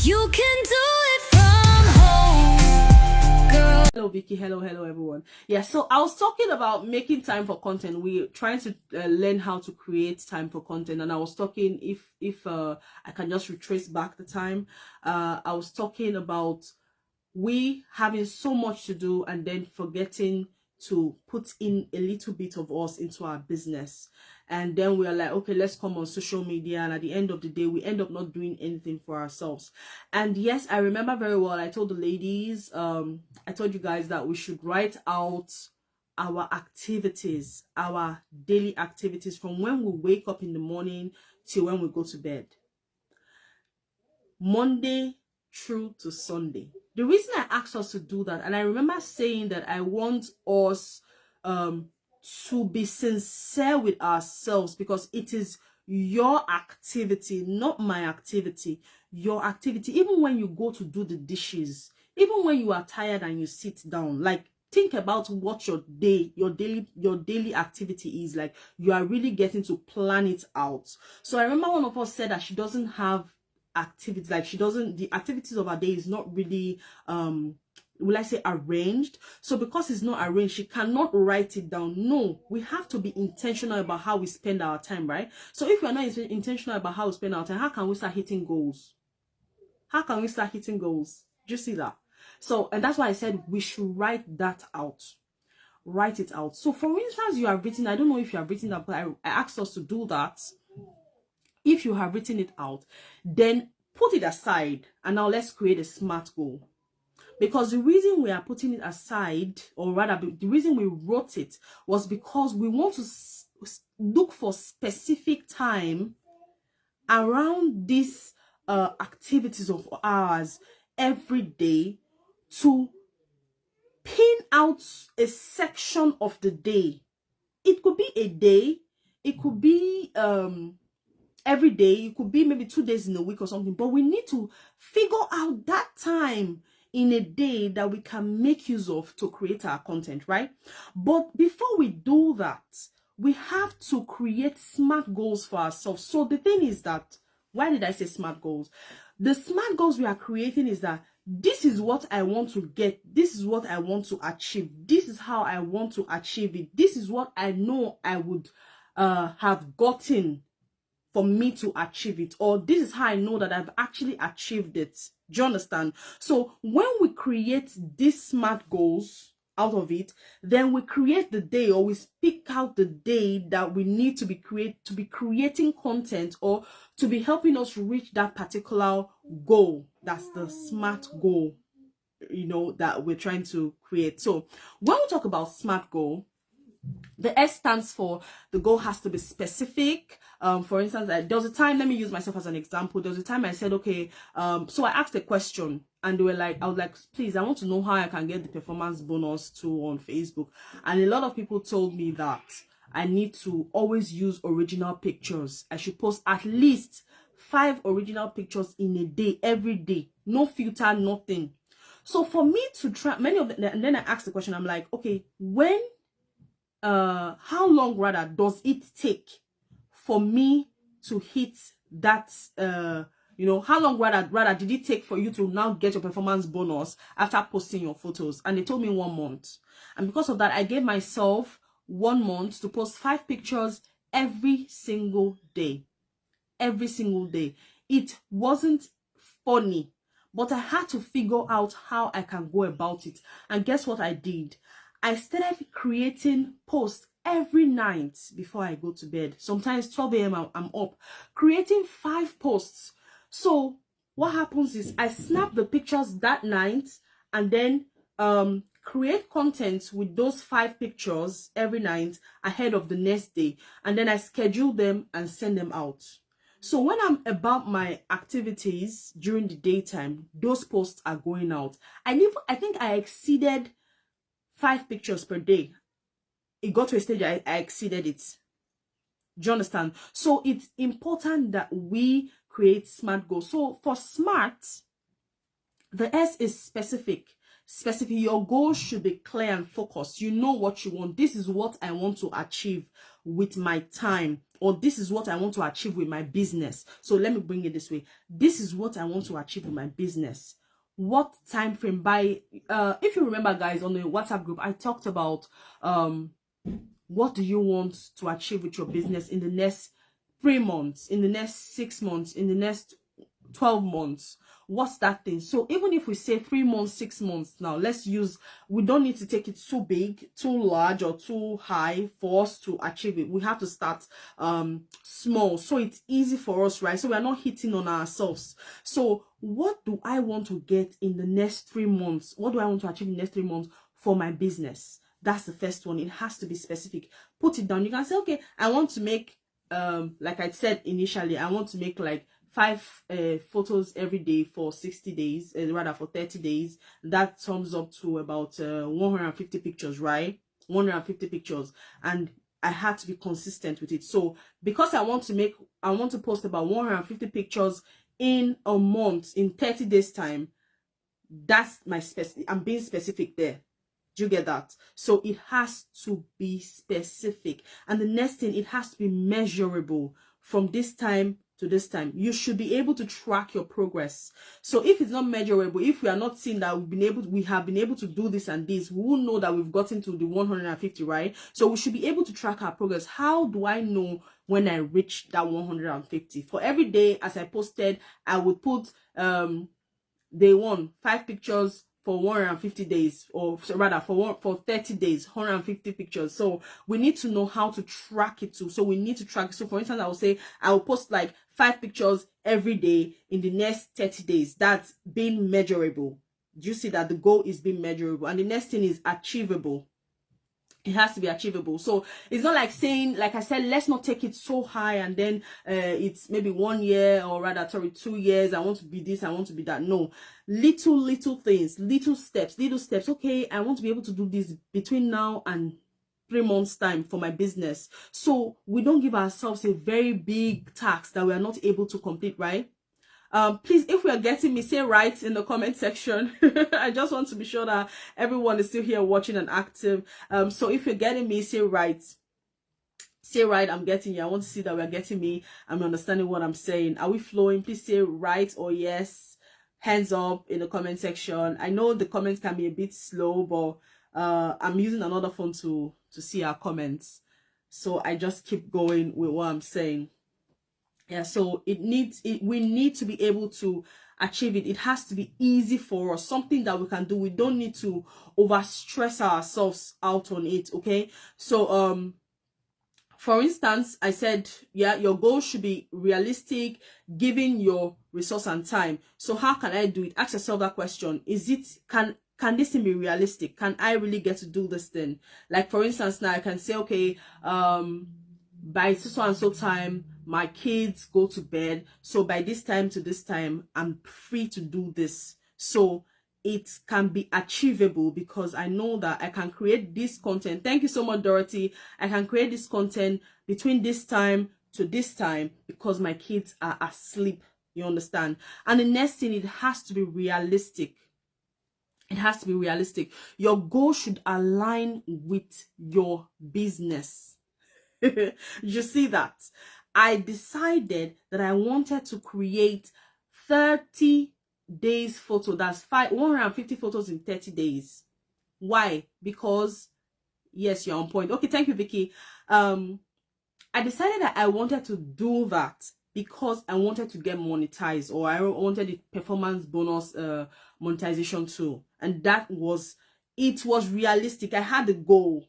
You can do it from home, girl. Hello Vicky, hello everyone. Yeah, so I was talking about making time for content. We're trying to learn how to create time for content, and I was talking, if I can just retrace back the time, I was talking about we having so much to do and then forgetting to put in a little bit of us into our business. And then we are like, okay, let's come on social media, and at the end of the day we end up not doing anything for ourselves. And yes, I remember very well, I told the ladies, I told you guys that we should write out our activities, our daily activities, from when we wake up in the morning till when we go to bed, Monday through to Sunday. The reason I asked us to do that, and I remember saying that I want us to be sincere with ourselves, because it is your activity, not my activity. Your activity. Even when you go to do the dishes, even when you are tired and you sit down, like, think about what your daily activity is. Like, you are really getting to plan it out. So I remember one of us said that she doesn't have activities, like the activities of her day is not really will I say arranged. So because it's not arranged, she cannot write it down. No, we have to be intentional about how we spend our time, right? So if we're not intentional about how we spend our time, how can we start hitting goals? How can we start hitting goals? Do you see that? So, and that's why I said we should write that out. Write it out. So for instance, you have written, I don't know if you have written that, but I asked us to do that. If you have written it out, then put it aside, and now let's create a SMART goal. Because the reason we are putting it aside, or rather the reason we wrote it, was because we want to look for specific time around these activities of ours every day, to pin out a section of the day. It could be a day, it could be every day, it could be maybe 2 days in a week or something, but we need to figure out that time in a day that we can make use of to create our content, right? But before we do that, we have to create SMART goals for ourselves. So the thing is that, why did I say SMART goals? The SMART goals we are creating is that this is what I want to get, this is what I want to achieve, this is how I want to achieve it, this is what I know I would have gotten for me to achieve it, or this is how I know that I've actually achieved it. Do you understand? So when we create these SMART goals out of it, then we create the day, or we speak out the day that we need to be creating content, or to be helping us reach that particular goal. That's the SMART goal, you know, that we're trying to create. So when we talk about SMART goal, the S stands for the goal has to be specific. For instance, there was a time, let me use myself as an example. There was a time I said, okay, so I asked a question, and they were like, I was like, please, I want to know how I can get the performance bonus tool on Facebook. And a lot of people told me that I need to always use original pictures. I should post at least 5 original pictures in a day, every day, no filter, nothing. So for me to try many of them, and then I asked the question, I'm like, okay, how long rather does it take for me to hit that, you know, how long rather did it take for you to now get your performance bonus after posting your photos? And they told me 1 month. And because of that, I gave myself 1 month to post 5 pictures every single day. Every single day. It wasn't funny, but I had to figure out how I can go about it. And guess what I did? I started creating posts every night before I go to bed. Sometimes 12 a.m. I'm up creating 5 posts. So what happens is I snap the pictures that night, and then create content with those 5 pictures every night ahead of the next day, and then I schedule them and send them out. So when I'm about my activities during the daytime, those posts are going out. I think I exceeded 5 pictures per day. It got to a stage I exceeded it. Do you understand? So it's important that we create SMART goals. So for SMART, the S is specific. Your goals should be clear and focused. You know what you want. This is what I want to achieve. with my time, or this is what I want to achieve with my business. So let me bring it this way. This is what I want to achieve with my business. What time frame? By if you remember, guys, on the WhatsApp group, I talked about what do you want to achieve with your business in the next 3 months, in the next 6 months, in the next 12 months. What's that thing? So even if we say 3 months, 6 months, now let's use, we don't need to take it too big, too large, or too high for us to achieve it. We have to start small, so it's easy for us, right? So we are not hitting on ourselves. So what do I want to get in the next 3 months? What do I want to achieve in the next 3 months for my business? That's the first one. It has to be specific. Put it down. You can say, okay, I want to make like I said initially, I want to make like 5 photos every day for 60 days, rather for 30 days. That sums up to about 150 pictures, right? 150 pictures. And I had to be consistent with it. So because I want to post about 150 pictures in a month, in 30 days time, that's my I'm being specific there. Do you get that? So it has to be specific. And the next thing, it has to be measurable. From this time to this time, you should be able to track your progress. So if it's not measurable, if we are not seeing that we have been able to do this and this, we will know that we've gotten to the 150, right? So we should be able to track our progress. How do I know when I reach that 150? For every day, as I posted, I would put day 1, 5 pictures for 150 days, or rather for 30 days, 150 pictures. So we need to know how to track it too. So we need to track. So for instance, I will say I will post like 5 pictures every day in the next 30 days. That's being measurable. Do you see that the goal is being measurable? And the next thing is achievable. It has to be achievable. So it's not like saying, like I said, let's not take it so high and then it's maybe 1 year, or rather 2 years. I want to be this, I want to be that. No, little things, little steps. Okay, I want to be able to do this between now and 3 months time for my business. So we don't give ourselves a very big task that we are not able to complete, right? Please, if we are getting me, say right in the comment section. I just want to be sure that everyone is still here watching and active. So if you're getting me, say right. Say right, I'm getting you. I want to see that we're getting me. I'm understanding what I'm saying. Are we flowing? Please say right or yes. Hands up in the comment section. I know the comments can be a bit slow, but I'm using another phone to see our comments. So I just keep going with what I'm saying. Yeah, so we need to be able to achieve it. It has to be easy for us, something that we can do. We don't need to over stress ourselves out on it. Okay, so for instance, I said, yeah, your goal should be realistic, given your resource and time. So how can I do it? Ask yourself that question. Can this thing be realistic? Can I really get to do this thing? Like for instance, now I can say, okay, by so and so time, my kids go to bed. So by this time to this time, I'm free to do this. So it can be achievable because I know that I can create this content. Thank you so much, Dorothy. I can create this content between this time to this time because my kids are asleep. You understand? And the next thing, it has to be realistic. It has to be realistic. Your goal should align with your business. You see that? I decided that I wanted to create 30 days photo. That's 150 photos in 30 days. Why? Because yes, you're on point. Okay, thank you, Vicky. I decided that I wanted to do that because I wanted to get monetized, or I wanted the performance bonus monetization too. And it was realistic. I had a goal.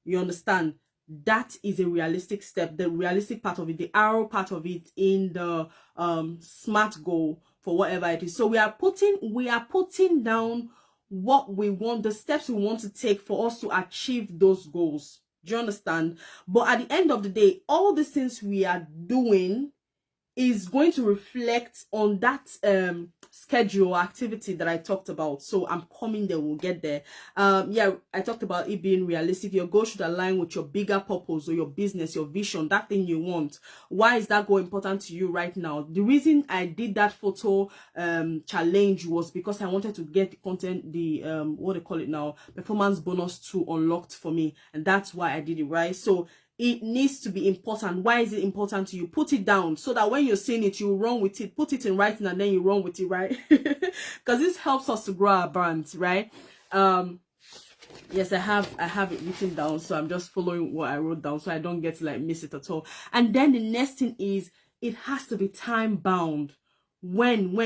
You understand? That is a realistic step, the realistic part of it, the arrow part of it in the SMART goal for whatever it is. So we are putting down what we want, the steps we want to take for us to achieve those goals. Do you understand? But at the end of the day, all these things we are doing is going to reflect on that schedule activity that I talked about. So I'm coming there, we'll get there. Yeah, I talked about it being realistic. Your goal should align with your bigger purpose or your business, your vision, that thing you want. Why is that goal important to you right now? The reason I did that photo challenge was because I wanted to get the content, the what they call it now, performance bonus 2 unlocked for me, and that's why I did it, right? So it needs to be important. Why is it important to you? Put it down so that when you're seeing it, you run with it. Put it in writing and then you run with it, right? Because this helps us to grow our brand, right? Yes, I have it written down, so I'm just following what I wrote down so I don't get to like miss it at all. And then the next thing is it has to be time bound. When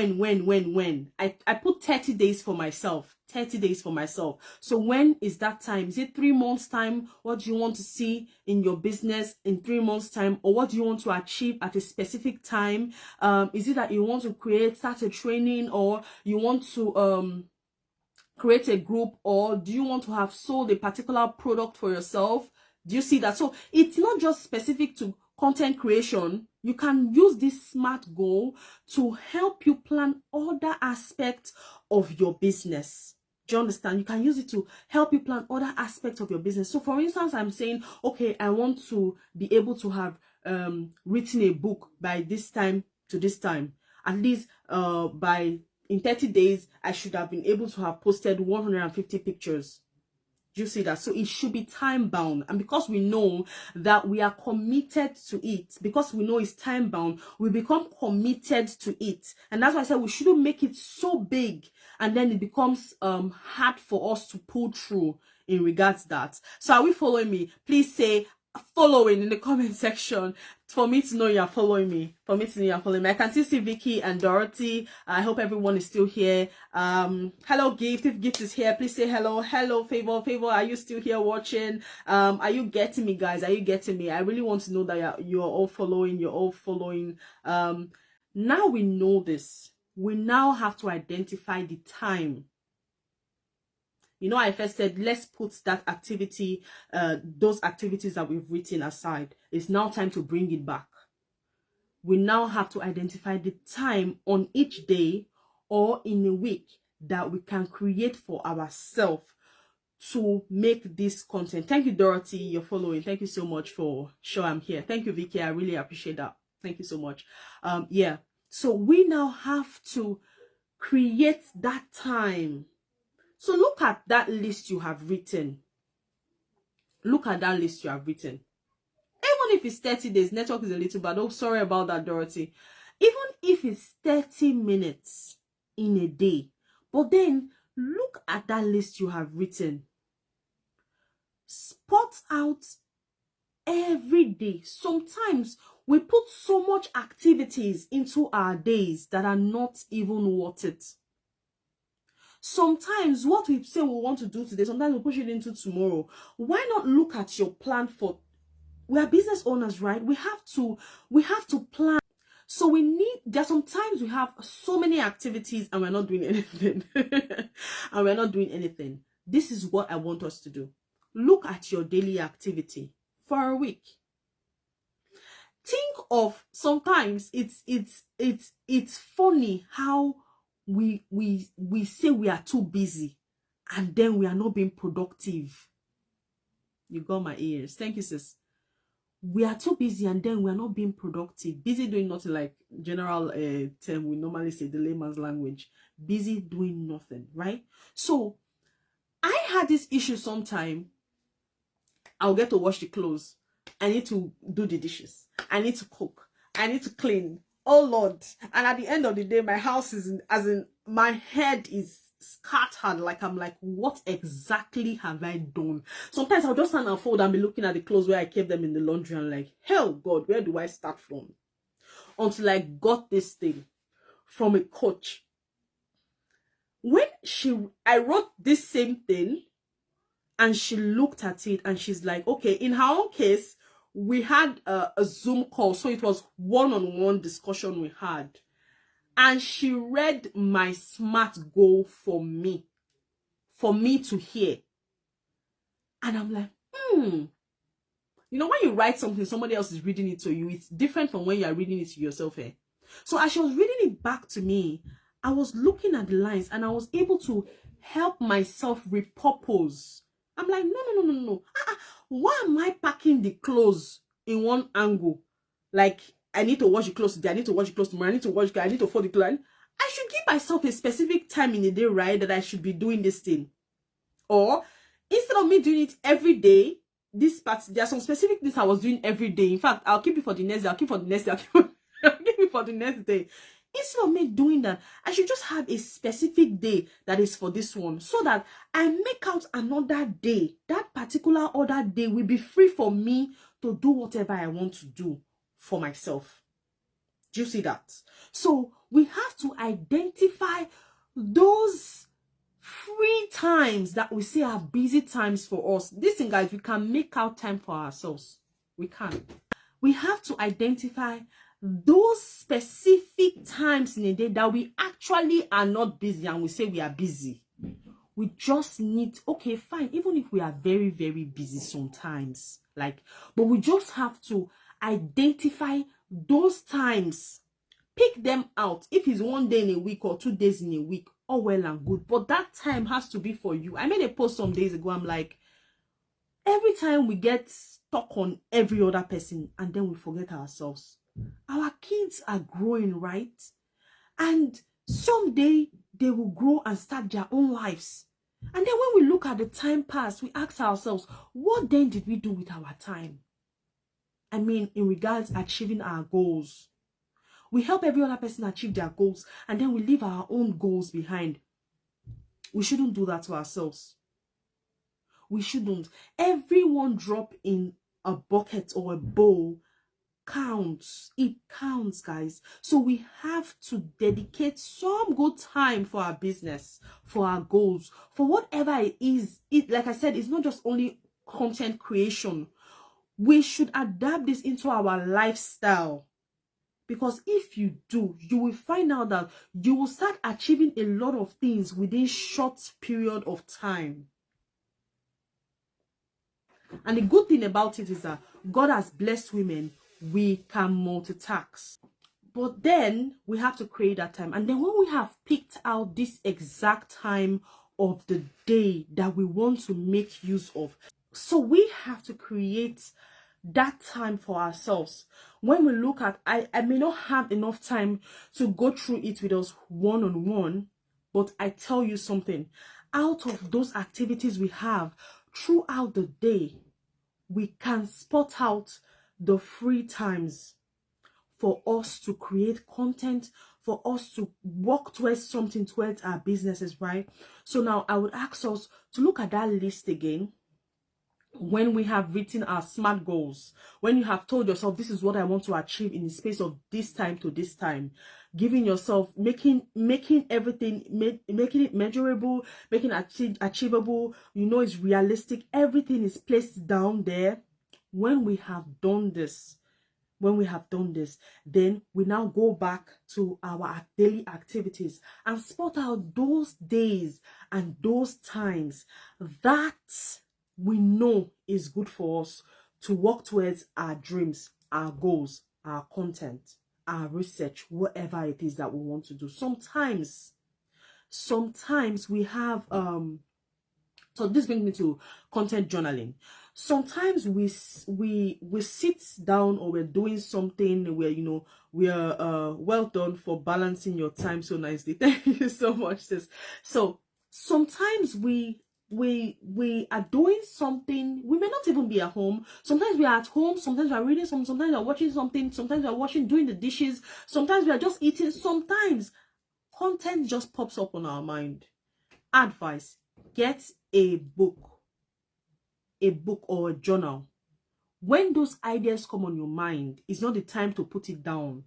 I put 30 days for myself. 30 days for myself. So when is that time? Is it 3 months time? What do you want to see in your business in 3 months time? Or what do you want to achieve at a specific time? Is it that you want to start a training, or you want to create a group, or do you want to have sold a particular product for yourself? Do you see that? So it's not just specific to content creation. You can use this SMART goal to help you plan other aspects of your business. Do you understand? You can use it to help you plan other aspects of your business. So for instance, I'm saying, okay, I want to be able to have written a book by this time to this time. At least in 30 days, I should have been able to have posted 150 pictures. Do you see that? So it should be time bound. And because we know that we are committed to it, because we know it's time bound, we become committed to it. And that's why I said we shouldn't make it so big and then it becomes hard for us to pull through in regards to that. So are we following me? Please say following in the comment section for me to know you're following me. I can still see Vicky and Dorothy. I hope everyone is still here. Hello Gift. If Gift is here, please say hello. Hello Favor, are you still here watching? Are you getting me, guys? Are you getting me? I really want to know that you're all following. Now we know this, we now have to identify the time. You know, I first said, let's put that activity, those activities that we've written aside. It's now time to bring it back. We now have to identify the time on each day or in a week that we can create for ourselves to make this content. Thank you, Dorothy. You're following. Thank you so much for sure I'm here. Thank you, Vicky. I really appreciate that. Thank you so much. Yeah. So we now have to create that time. So look at that list you have written. Look at that list you have written. Even if it's 30 days, network is a little bad. Oh, sorry about that, Dorothy. Even if it's 30 minutes in a day, but then look at that list you have written. Spot out every day. Sometimes we put so much activities into our days that are not even worth it. Sometimes what we say we want to do today, sometimes we push it into tomorrow. Why not look at your plan for, we are business owners, right? We have to plan. So there's sometimes we have so many activities and we're not doing anything. This is what I want us to do. Look at your daily activity for a week. Think of, sometimes it's funny how we say we are too busy and then we are not being productive. You got my ears. Thank you, sis. We are too busy and then we are not being productive. Busy doing nothing, like general term we normally say, the layman's language. Busy doing nothing, right? So I had this issue sometime. I'll get to wash the clothes. I need to do the dishes. I need to cook. I need to clean. Oh Lord. And at the end of the day, my house is my head is scattered. Like, I'm like, what exactly have I done? Sometimes I'll just stand and fold and be looking at the clothes where I kept them in the laundry and like, hell God, where do I start from? Until I got this thing from a coach. When I wrote this same thing and she looked at it and she's like, okay, in her own case, we had a Zoom call. So it was one-on-one discussion we had. And she read my SMART goal for me to hear. And I'm like, You know, when you write something, somebody else is reading it to you. It's different from when you are reading it to yourself. So as she was reading it back to me, I was looking at the lines and I was able to help myself repurpose. I'm like, no. Why am I packing the clothes in one angle? Like, I need to wash the clothes today, I need to wash the clothes tomorrow, I need to fold the clothes. I should give myself a specific time in the day, right, that I should be doing this thing. Or instead of me doing it every day, this part, there are some specific things I was doing every day. In fact, I'll keep it for the next day, I'll keep it for the next day, I'll keep it for the next day. Instead of me doing that, I should just have a specific day that is for this one, so that I make out another day. That particular other day will be free for me to do whatever I want to do for myself. Do you see that? So we have to identify those free times that we say are busy times for us. Listen, guys, we can make out time for ourselves. We can. We have to identify those specific times in a day that we actually are not busy and we say we are busy. We just need, okay, fine, even if we are very, very busy sometimes, like, but we just have to identify those times, pick them out. If it's 1 day in a week or 2 days in a week, all well and good, but that time has to be for you. I made a post some days ago. I'm like, every time we get stuck on every other person and then we forget ourselves. Our kids are growing, right? And someday they will grow and start their own lives. And then when we look at the time past, we ask ourselves, what then did we do with our time? I mean, in regards achieving our goals. We help every other person achieve their goals and then we leave our own goals behind. We shouldn't do that to ourselves. We shouldn't. Everyone drop in a bucket or a bowl counts. It counts, guys. So we have to dedicate some good time for our business, for our goals, for whatever it is. It, like I said, it's not just only content creation. We should adapt this into our lifestyle. Because if you do, you will find out that you will start achieving a lot of things within short period of time. And the good thing about it is that God has blessed women. We can multitask. But then we have to create that time. And then when we have picked out this exact time of the day that we want to make use of, so we have to create that time for ourselves. When we look at, I may not have enough time to go through it with us one-on-one, but I tell you something, out of those activities we have throughout the day, we can spot out the free times for us to create content, for us to work towards something, towards our businesses, right? So now I would ask us to look at that list again. When we have written our SMART goals, when you have told yourself, this is what I want to achieve in the space of this time to this time, giving yourself, making everything, making it measurable, making it achievable, you know, it's realistic, everything is placed down there. When we have done this, then we now go back to our daily activities and spot out those days and those times that we know is good for us to work towards our dreams, our goals, our content, our research, whatever it is that we want to do. Sometimes we have so this brings me to content journaling. Sometimes we sit down, or we're doing something where, you know, we are well done for balancing your time so nicely. Thank you so much, sis. So sometimes we are doing something. We may not even be at home. Sometimes we are at home, sometimes we are reading sometimes we are watching something, sometimes we are doing the dishes, sometimes we are just eating, sometimes content just pops up on our mind. Advice: get a book or a journal. When those ideas come on your mind, it's not the time to put it down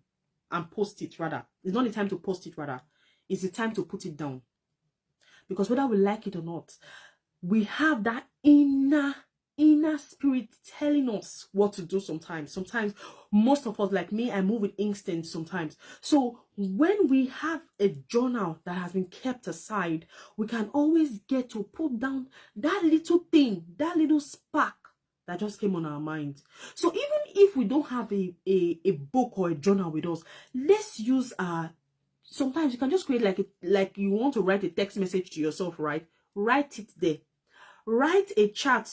and post it, rather. It's not the time to post it, rather. It's the time to put it down. Because whether we like it or not, we have that inner spirit telling us what to do sometimes. Sometimes, most of us, like me, I move with instinct sometimes. So when we have a journal that has been kept aside, we can always get to put down that little thing, that little spark that just came on our mind. So even if we don't have a book or a journal with us, let's use our, sometimes you can just create like you want to write a text message to yourself, right? Write it there. Write a chat.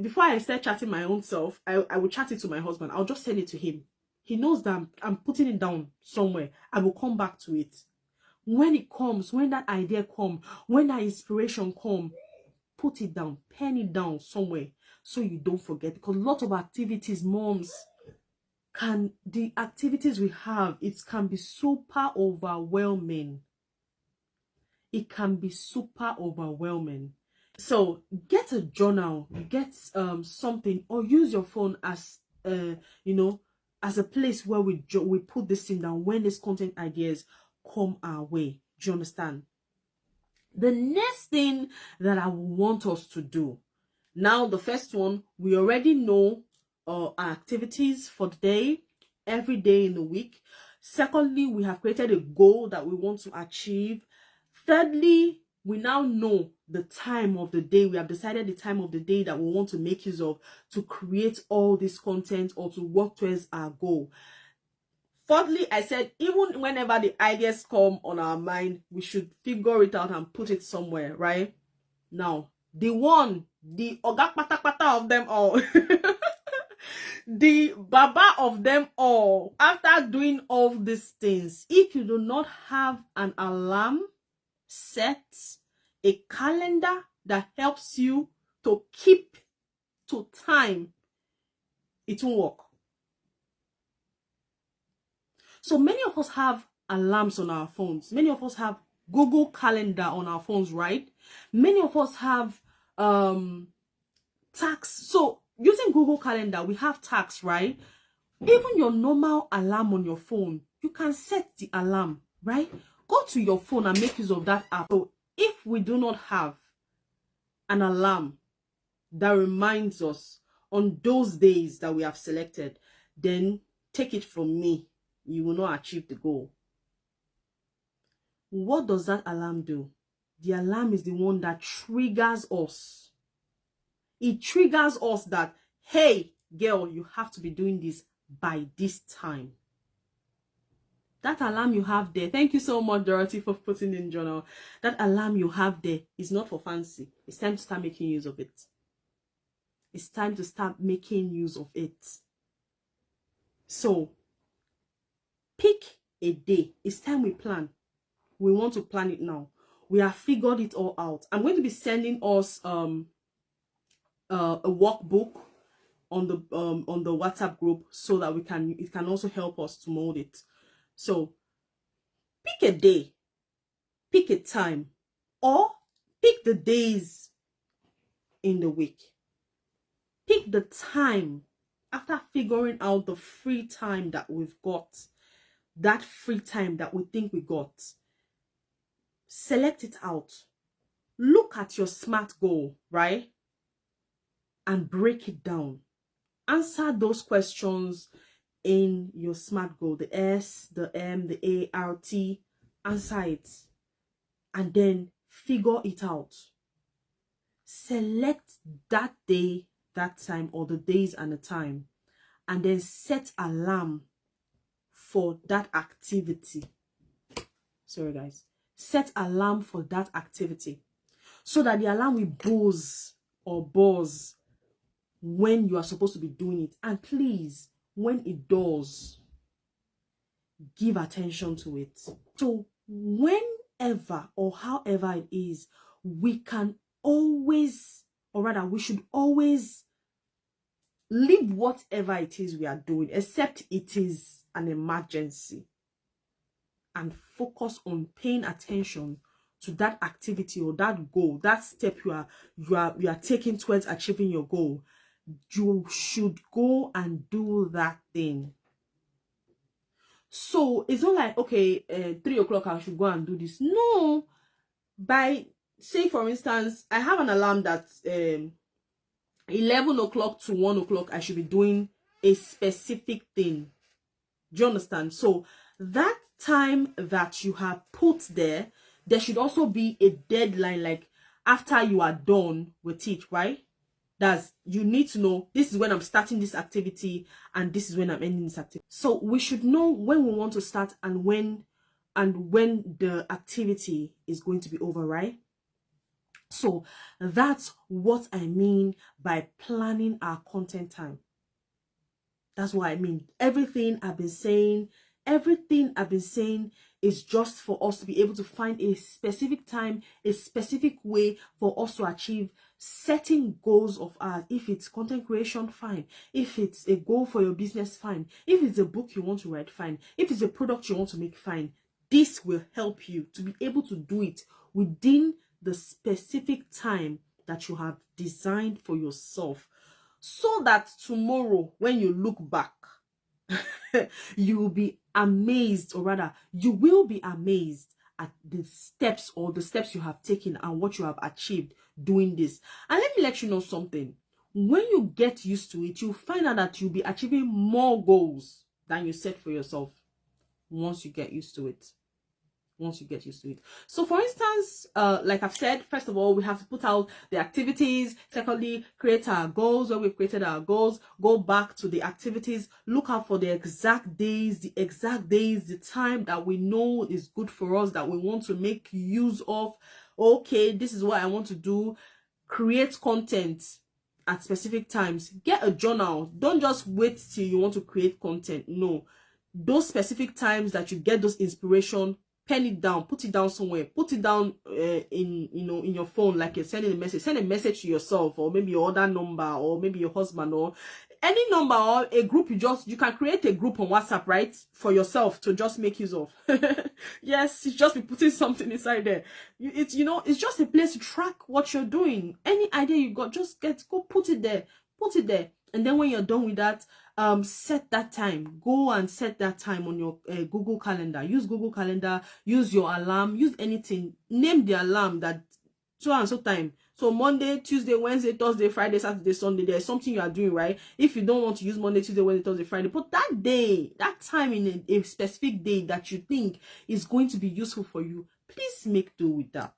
Before I start chatting my own self, I will chat it to my husband. I'll just send it to him. He knows that I'm putting it down somewhere. I will come back to it. When it comes, when that idea comes, when that inspiration comes, put it down, pen it down somewhere so you don't forget. Because a lot of activities, moms, the activities we have, it can be super overwhelming. It can be super overwhelming. So get a journal, get something, or use your phone as as a place where we put this thing down when these content ideas come our way. Do you understand? The next thing that I want us to do, now the first one, we already know our activities for the day, every day in the week. Secondly, we have created a goal that we want to achieve. Thirdly, we now know the time of the day. We have decided the time of the day that we want to make use of to create all this content or to work towards our goal. Fourthly, I said even whenever the ideas come on our mind, we should figure it out and put it somewhere, right? Now, the oga pata pata of them all, the baba of them all, after doing all these things, if you do not have an alarm set, a calendar that helps you to keep to time, it won't work. So many of us have alarms on our phones. Many of us have Google Calendar on our phones, right? Many of us have tasks. So using Google Calendar, we have tasks, right? Even your normal alarm on your phone, you can set the alarm, right? Go to your phone and make use of that app. So if we do not have an alarm that reminds us on those days that we have selected, then take it from me, you will not achieve the goal. What does that alarm do? The alarm is the one that triggers us. It triggers us that, hey, girl, you have to be doing this by this time. That alarm you have there, thank you so much, Dorothy, for putting in journal. That alarm you have there is not for fancy. It's time to start making use of it. It's time to start making use of it. So, pick a day. It's time we plan. We want to plan it now. We have figured it all out. I'm going to be sending us a workbook on the WhatsApp group so that it can also help us to mold it. So pick a day, pick a time, or pick the days in the week. Pick the time after figuring out the free time that we've got, that free time that we think we got. Select it out. Look at your SMART goal, right? And break it down. Answer those questions in your SMART goal, the S, the M, the A, R, T. Answer it and then figure it out. Select that day, that time, or the days and the time, and then set alarm for that activity. Sorry guys. Set alarm for that activity so that the alarm will buzz or buzz when you are supposed to be doing it. And please, when it does, give attention to it. So whenever or however it is, we can always, or rather we should always leave whatever it is we are doing, except it is an emergency, and focus on paying attention to that activity or that goal, that step you are taking towards achieving your goal. You should go and do that thing. So it's not like, okay, 3 o'clock I should go and do this. No. By, say for instance, I have an alarm that 11 o'clock to 1 o'clock I should be doing a specific thing. Do you understand? So that time that you have put there should also be a deadline, like after you are done with it, right? That's, you need to know this is when I'm starting this activity and this is when I'm ending this activity. So we should know when we want to start and when the activity is going to be over, right? So that's what I mean by planning our content time. That's what I mean. Everything I've been saying is just for us to be able to find a specific time, a specific way for us to achieve certain goals of ours. If it's content creation, fine. If it's a goal for your business, fine. If it's a book you want to write, fine. If it's a product you want to make, fine. This will help you to be able to do it within the specific time that you have designed for yourself, so that tomorrow when you look back, you will be amazed, or rather you will be amazed at the steps you have taken and what you have achieved doing this. And let me let you know something. When you get used to it, you'll find out that you'll be achieving more goals than you set for yourself once you get used to it. So for instance, like I've said, first of all, we have to put out the activities. Secondly, create our goals. When we've created our goals, go back to the activities, look out for the exact days, the time that we know is good for us, that we want to make use of. Okay, this is what I want to do. Create content at specific times. Get a journal. Don't just wait till you want to create content. No, those specific times that you get those inspiration, pen it down, put it down somewhere, put it down in your phone, like you're sending a message. Send a message to yourself, or maybe your other number, or maybe your husband, or any number, or a group. You can create a group on WhatsApp, right, for yourself to just make use of. Yes, it's just be putting something inside there. It's just a place to track what you're doing. Any idea you got, just go put it there, and then when you're done with that, set that time. Go and set that time on your Google Calendar. Use Google Calendar, use your alarm, use anything. Name the alarm that so and so time. So Monday, Tuesday, Wednesday, Thursday, Friday, Saturday, Sunday, there's something you are doing, right? If you don't want to use Monday, Tuesday, Wednesday, Thursday, Friday, put that day, that time in a specific day that you think is going to be useful for you. Please make do with that.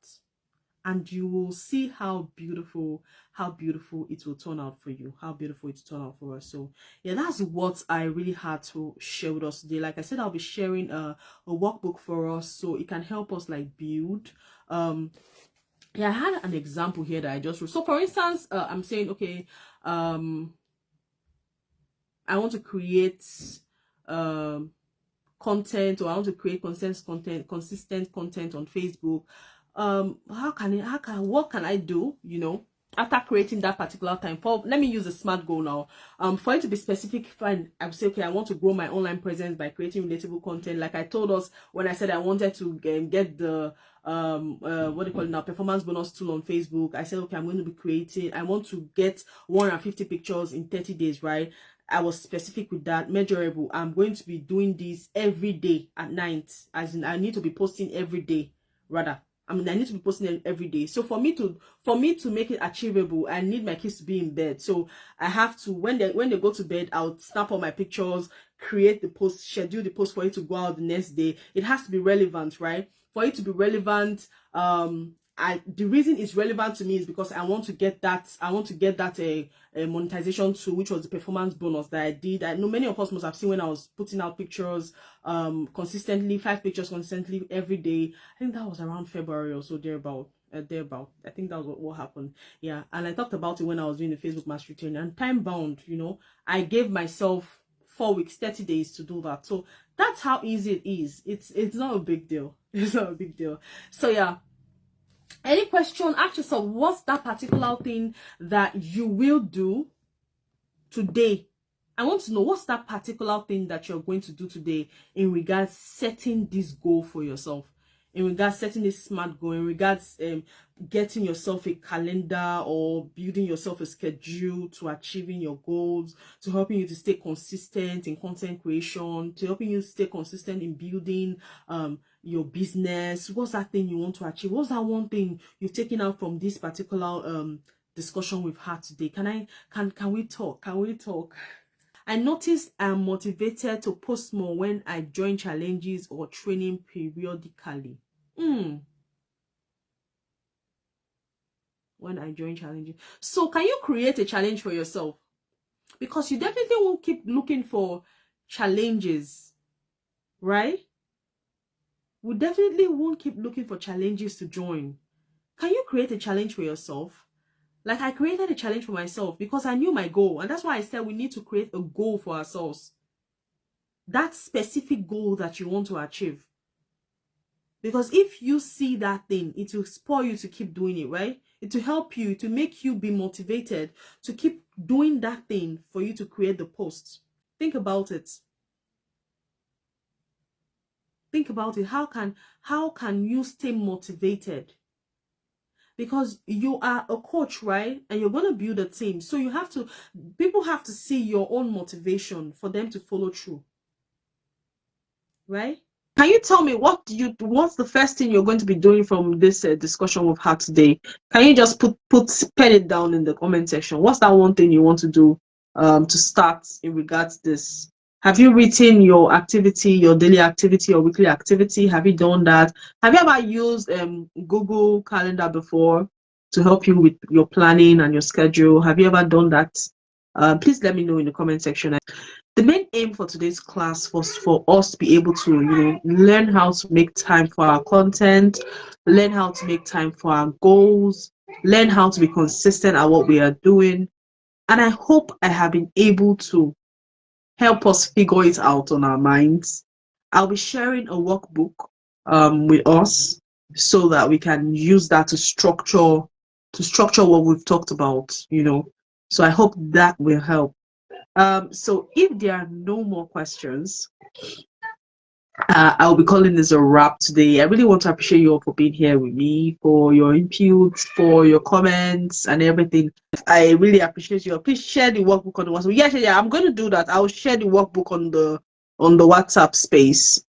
And you will see how beautiful it will turn out for you, how beautiful it will turn out for us. So yeah, that's what I really had to share with us today. Like I said, I'll be sharing a workbook for us, so it can help us like build. Yeah, I had an example here that I just wrote. So for instance, I'm saying, okay, I want to create content, or I want to create consistent content on Facebook. What can I do, after creating that particular time? Let me use a SMART goal now. For it to be specific, fine, I would say, okay, I want to grow my online presence by creating relatable content. Like I told us when I said I wanted to get the what do you call it now, performance bonus tool on Facebook. I said, okay, I'm going to I want to get 150 pictures in 30 days, right? I was specific with that, measurable. I'm going to be doing this every day at night, as in I need to be posting every day, rather. I need to be posting it every day. So for me to make it achievable, I need my kids to be in bed. So I have to, when they go to bed, I'll snap all my pictures, create the post, schedule the post for it to go out the next day. It has to be relevant, right? For it to be relevant, the reason it's relevant to me is because I want to get that a monetization tool, which was the performance bonus that I did. I know many of us must have seen when I was putting out pictures consistently, 5 pictures consistently every day. I think that was around February or so, thereabout. I think that was what happened. Yeah, and I talked about it when I was doing the Facebook mastery training, and time bound, I gave myself 4 weeks, 30 days to do that. So that's how easy it is. It's not a big deal. It's not a big deal. So yeah, any question, ask yourself, what's that particular thing that you will do today? I want to know, what's that particular thing that you're going to do today in regards setting this goal for yourself, in regards setting this SMART goal, in regards getting yourself a calendar or building yourself a schedule to achieving your goals, to helping you to stay consistent in content creation, to helping you stay consistent in building your business. What's that thing you want to achieve? What's that one thing you've taken out from this particular discussion we've had today? Can we talk? I noticed I'm motivated to post more when I join challenges or training periodically. when I join challenges. So can you create a challenge for yourself? Because you definitely won't keep looking for challenges, right? We definitely won't keep looking for challenges to join. Can you create a challenge for yourself? Like I created a challenge for myself because I knew my goal. And that's why I said we need to create a goal for ourselves. That specific goal that you want to achieve. Because if you see that thing, it will spur you to keep doing it, right? It will help you, to make you be motivated to keep doing that thing for you to create the post. Think about it. Think about it. How can you stay motivated? Because you are a coach, right? And you're going to build a team. So people have to see your own motivation for them to follow through. Right? Can you tell me what's the first thing you're going to be doing from this discussion we've had today? Can you just pen it down in the comment section? What's that one thing you want to do to start in regards to this? Have you written your activity, your daily activity or weekly activity? Have you done that? Have you ever used Google Calendar before to help you with your planning and your schedule? Have you ever done that? Please let me know in the comment section. The main aim for today's class was for us to be able to, learn how to make time for our content, learn how to make time for our goals, learn how to be consistent at what we are doing. And I hope I have been able to help us figure it out on our minds. I'll be sharing a workbook with us so that we can use that to structure what we've talked about. So I hope that will help. So if there are no more questions, I'll be calling this a wrap today. I really want to appreciate you all for being here with me, for your input, for your comments and everything. I really appreciate you all. Please share the workbook on the WhatsApp. Yeah, I'm going to do that. I'll share the workbook on the WhatsApp space.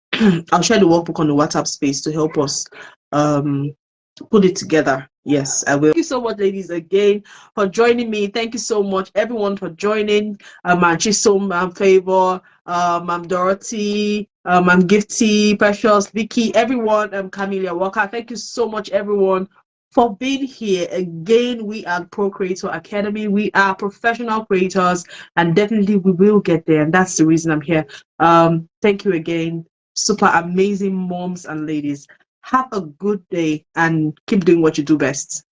I'll share the workbook on the WhatsApp space to help us put it together. Yes, I will. Thank you so much, ladies, again for joining me. Thank you so much, everyone, for joining. I'm Chisom, I'm Favor, I'm Dorothy, I'm Gifty, Precious, Vicky, everyone, Camelia Walker. Thank you so much, everyone, for being here. Again, we are Pro Creator Academy. We are professional creators, and definitely we will get there. And that's the reason I'm here. Thank you again. Super amazing moms and ladies. Have a good day and keep doing what you do best.